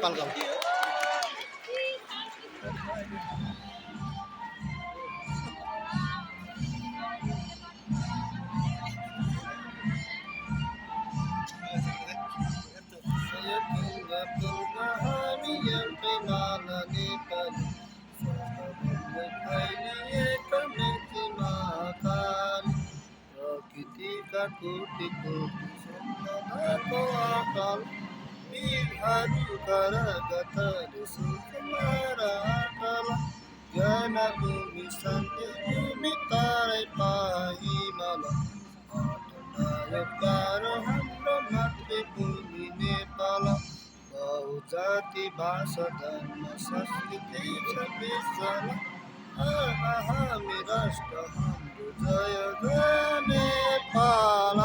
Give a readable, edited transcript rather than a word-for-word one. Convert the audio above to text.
नेपाल गाउँ। प्रकृतिका कोटि कोटि सम्पदाको अटल बिरहरू करगत सुकुमा र अटल ज्ञान भूमि शान्ति भूमि तारै पाइमल अटल हाम्रो मातृभूमि नेपाल बहुजाति भाषा धर्म संस्कृति छ विश्वमा हामी राष्ट्र हाम्रो जय जय नेपाल।